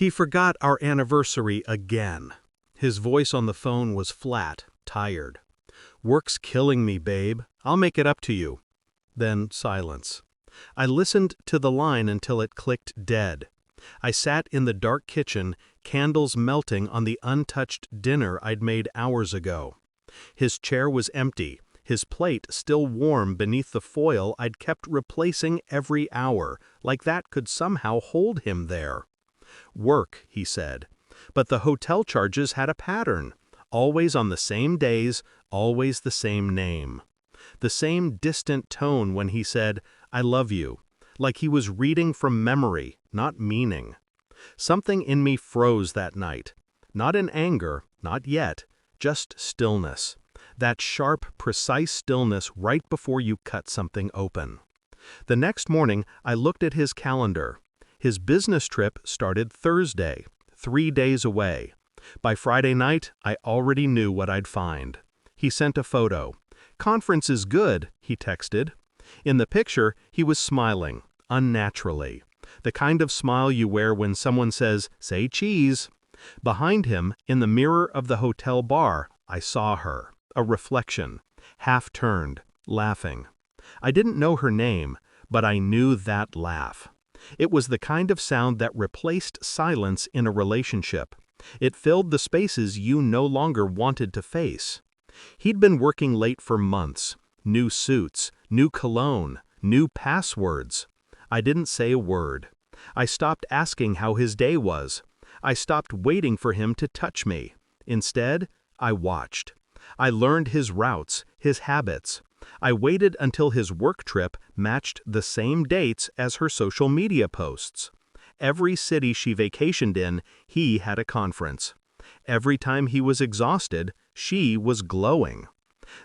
He forgot our anniversary again. His voice on the phone was flat, tired. "Work's killing me, babe. I'll make it up to you." Then silence. I listened to the line until it clicked dead. I sat in the dark kitchen, candles melting on the untouched dinner I'd made hours ago. His chair was empty, his plate still warm beneath the foil I'd kept replacing every hour, like that could somehow hold him there. "Work," he said. But the hotel charges had a pattern. Always on the same days, always the same name. The same distant tone when he said, "I love you," like he was reading from memory, not meaning. Something in me froze that night. Not in anger, not yet, just stillness. That sharp, precise stillness right before you cut something open. The next morning, I looked at his calendar. His business trip started Thursday, 3 days away. By Friday night, I already knew what I'd find. He sent a photo. "Conference is good," he texted. In the picture, he was smiling, unnaturally. The kind of smile you wear when someone says, "Say cheese." Behind him, in the mirror of the hotel bar, I saw her, a reflection, half-turned, laughing. I didn't know her name, but I knew that laugh. It was the kind of sound that replaced silence in a relationship. It filled the spaces you no longer wanted to face. He'd been working late for months. New suits, new cologne, new passwords. I didn't say a word. I stopped asking how his day was. I stopped waiting for him to touch me. Instead, I watched. I learned his routes, his habits. I waited until his work trip matched the same dates as her social media posts. Every city she vacationed in, he had a conference. Every time he was exhausted, she was glowing.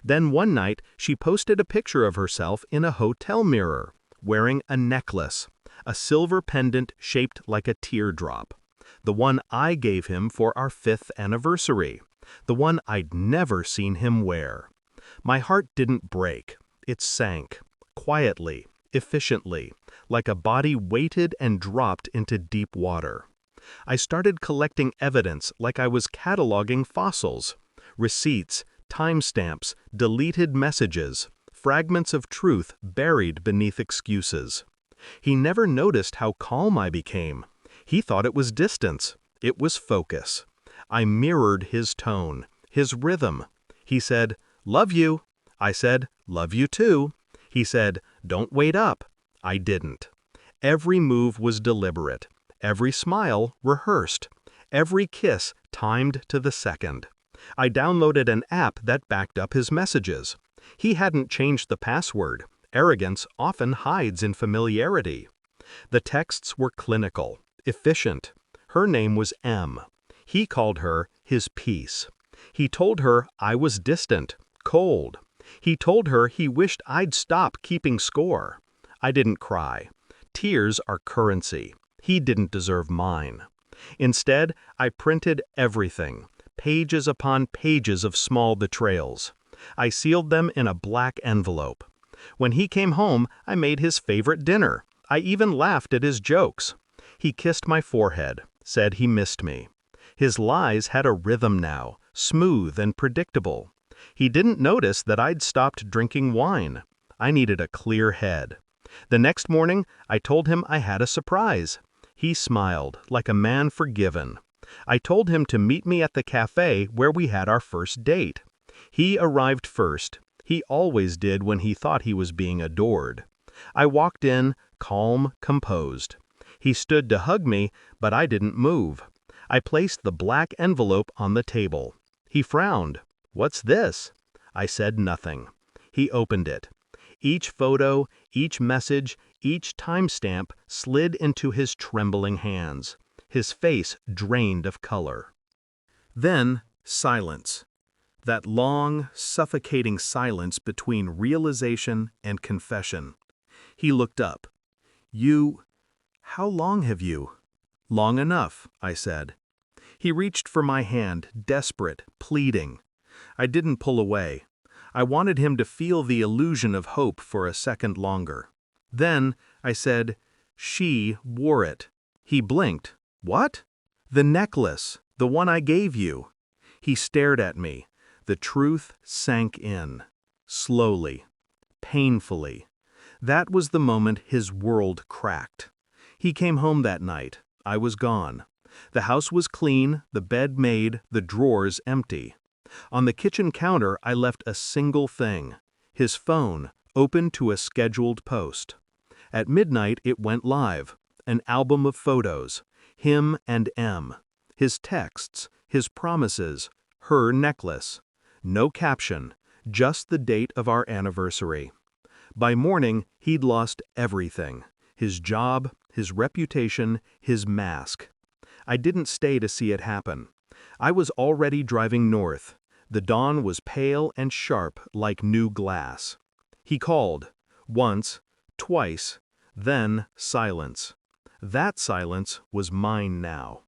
Then one night, she posted a picture of herself in a hotel mirror, wearing a necklace, a silver pendant shaped like a teardrop. The one I gave him for our 5th anniversary. The one I'd never seen him wear. My heart didn't break. It sank, quietly, efficiently, like a body weighted and dropped into deep water. I started collecting evidence like I was cataloging fossils. Receipts, timestamps, deleted messages, fragments of truth buried beneath excuses. He never noticed how calm I became. He thought it was distance. It was focus. I mirrored his tone, his rhythm. He said, "Love you." I said, "Love you too." He said, "Don't wait up." I didn't. Every move was deliberate. Every smile rehearsed. Every kiss timed to the second. I downloaded an app that backed up his messages. He hadn't changed the password. Arrogance often hides in familiarity. The texts were clinical, efficient. Her name was M. He called her his peace. He told her I was distant, cold. He told her he wished I'd stop keeping score. I didn't cry. Tears are currency. He didn't deserve mine. Instead, I printed everything, pages upon pages of small betrayals. I sealed them in a black envelope. When he came home, I made his favorite dinner. I even laughed at his jokes. He kissed my forehead, said he missed me. His lies had a rhythm now, smooth and predictable. He didn't notice that I'd stopped drinking wine. I needed a clear head. The next morning, I told him I had a surprise. He smiled, like a man forgiven. I told him to meet me at the cafe where we had our first date. He arrived first. He always did when he thought he was being adored. I walked in, calm, composed. He stood to hug me, but I didn't move. I placed the black envelope on the table. He frowned. "What's this?" I said nothing. He opened it. Each photo, each message, each timestamp slid into his trembling hands. His face drained of color. Then, silence. That long, suffocating silence between realization and confession. He looked up. How long have you?" "Long enough," I said. He reached for my hand, desperate, pleading. I didn't pull away. I wanted him to feel the illusion of hope for a second longer. Then, I said, "She wore it." He blinked. "What?" "The necklace, the one I gave you." He stared at me. The truth sank in. Slowly. Painfully. That was the moment his world cracked. He came home that night. I was gone. The house was clean, the bed made, the drawers empty. On the kitchen counter I left a single thing: his phone, open to a scheduled post. At midnight it went live, an album of photos, him and M. His texts, his promises, her necklace. No caption, just the date of our anniversary. By morning, he'd lost everything: his job, his reputation, his mask. I didn't stay to see it happen. I was already driving north. The dawn was pale and sharp like new glass. He called. Once, twice, then silence. That silence was mine now.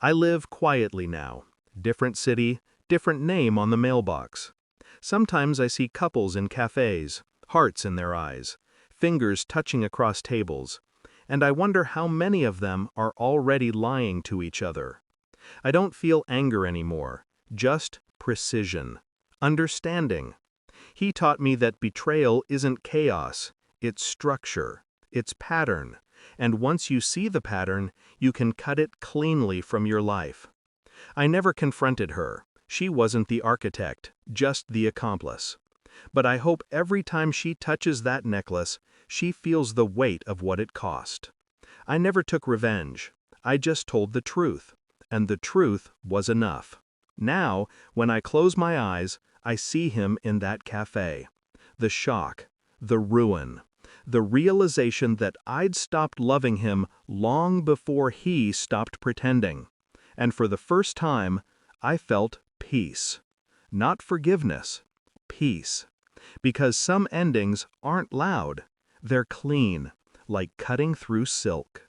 I live quietly now. Different city, different name on the mailbox. Sometimes I see couples in cafes, hearts in their eyes, fingers touching across tables, and I wonder how many of them are already lying to each other. I don't feel anger anymore, just precision, understanding. He taught me that betrayal isn't chaos, it's structure, it's pattern, and once you see the pattern, you can cut it cleanly from your life. I never confronted her. She wasn't the architect, just the accomplice. But I hope every time she touches that necklace, she feels the weight of what it cost. I never took revenge. I just told the truth. And the truth was enough. Now, when I close my eyes, I see him in that cafe. The shock, the ruin, the realization that I'd stopped loving him long before he stopped pretending. And for the first time, I felt peace. Not forgiveness, peace. Because some endings aren't loud. They're clean, like cutting through silk.